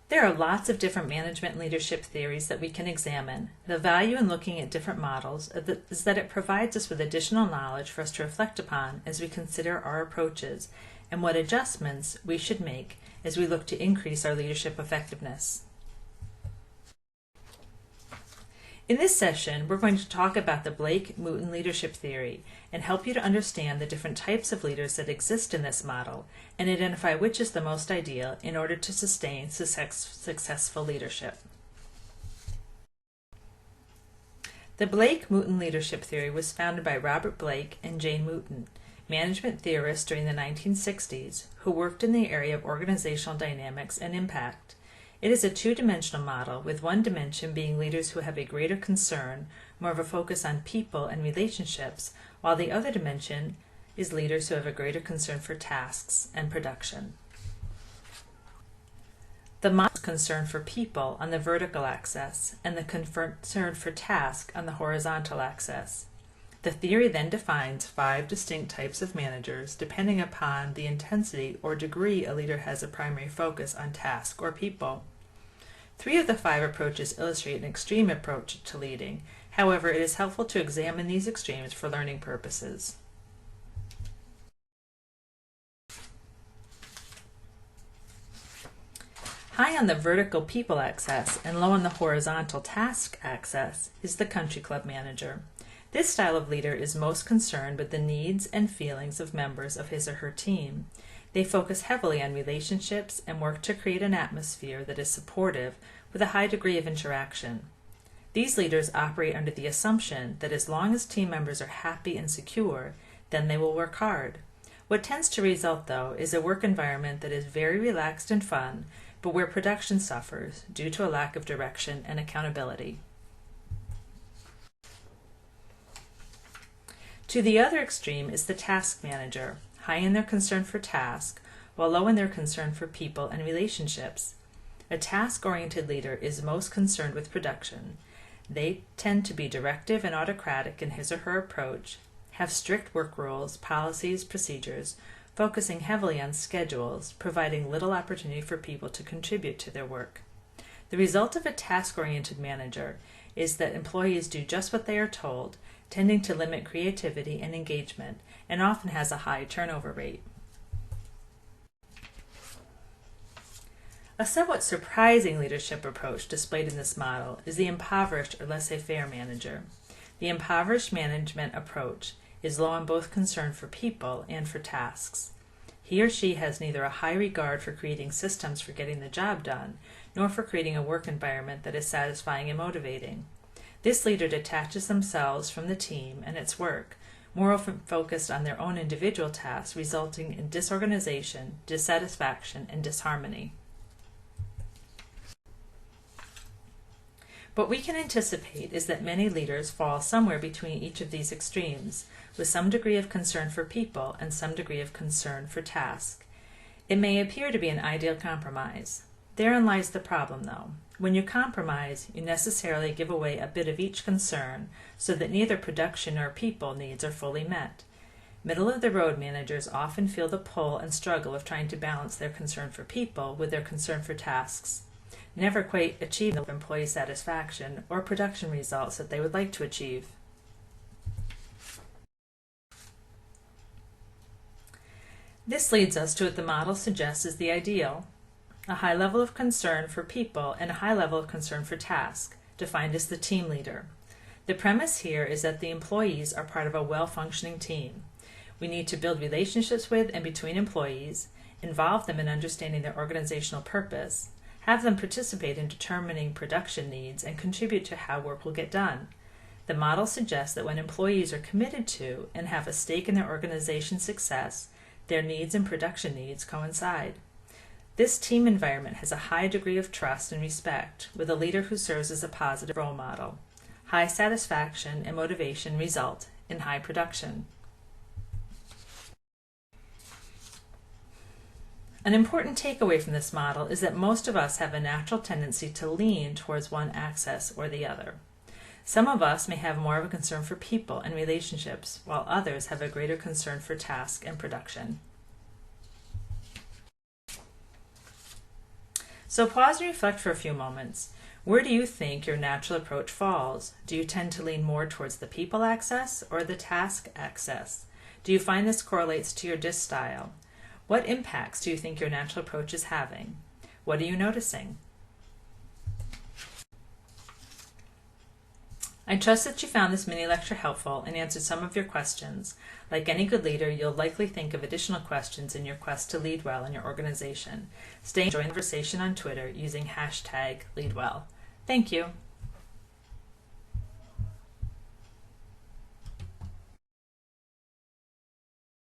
There are lots of different management and leadership theories that we can examine. The value in looking at different models is that it provides us with additional knowledge for us to reflect upon as we consider our approaches and what adjustments we should make as we look to increase our leadership effectiveness. In this session, we're going to talk about the Blake-Mouton leadership theory and help you to understand the different types of leaders that exist in this model and identify which is the most ideal in order to sustain successful leadership. The Blake-Mouton leadership theory was founded by Robert Blake and Jane Mouton, management theorists during the 1960s who worked in the area of organizational dynamics and impact. It is a two-dimensional model, with one dimension being leaders who have a greater concern, more of a focus on people and relationships, while the other dimension is leaders who have a greater concern for tasks and production. The model is concern for people on the vertical axis and the concern for task on the horizontal axis. The theory then defines 5 distinct types of managers depending upon the intensity or degree a leader has a primary focus on task or people. 3 of the 5 approaches illustrate an extreme approach to leading. However, it is helpful to examine these extremes for learning purposes. High on the vertical people axis and low on the horizontal task axis is the country club manager. This style of leader is most concerned with the needs and feelings of members of his or her team. They focus heavily on relationships and work to create an atmosphere that is supportive with a high degree of interaction. These leaders operate under the assumption that as long as team members are happy and secure, then they will work hard. What tends to result, though, is a work environment that is very relaxed and fun, but where production suffers due to a lack of direction and accountability. To the other extreme is the task manager, high in their concern for task, while low in their concern for people and relationships. A task-oriented leader is most concerned with production. They tend to be directive and autocratic in his or her approach, have strict work rules, policies, procedures, focusing heavily on schedules, providing little opportunity for people to contribute to their work. The result of a task-oriented manager is that employees do just what they are told, tending to limit creativity and engagement, and often has a high turnover rate. A somewhat surprising leadership approach displayed in this model is the impoverished or laissez-faire manager. The impoverished management approach is low on both concern for people and for tasks. He or she has neither a high regard for creating systems for getting the job done, nor for creating a work environment that is satisfying and motivating. This leader detaches themselves from the team and its work, more often focused on their own individual tasks, resulting in disorganization, dissatisfaction, and disharmony. What we can anticipate is that many leaders fall somewhere between each of these extremes, with some degree of concern for people and some degree of concern for task. It may appear to be an ideal compromise. Therein lies the problem, though. When you compromise, you necessarily give away a bit of each concern so that neither production nor people needs are fully met. Middle-of-the-road managers often feel the pull and struggle of trying to balance their concern for people with their concern for tasks, never quite achieving the employee satisfaction or production results that they would like to achieve. This leads us to what the model suggests is the ideal: a high level of concern for people and a high level of concern for task, defined as the team leader. The premise here is that the employees are part of a well-functioning team. We need to build relationships with and between employees, involve them in understanding their organizational purpose, have them participate in determining production needs, and contribute to how work will get done. The model suggests that when employees are committed to and have a stake in their organization's success, their needs and production needs coincide. This team environment has a high degree of trust and respect, with a leader who serves as a positive role model. High satisfaction and motivation result in high production. An important takeaway from this model is that most of us have a natural tendency to lean towards one axis or the other. Some of us may have more of a concern for people and relationships, while others have a greater concern for task and production. So pause and reflect for a few moments. Where do you think your natural approach falls? Do you tend to lean more towards the people axis or the task axis? Do you find this correlates to your DISC style? What impacts do you think your natural approach is having? What are you noticing? I trust that you found this mini lecture helpful and answered some of your questions. Like any good leader, you'll likely think of additional questions in your quest to lead well in your organization. Stay and join the conversation on Twitter using #LeadWell. Thank you.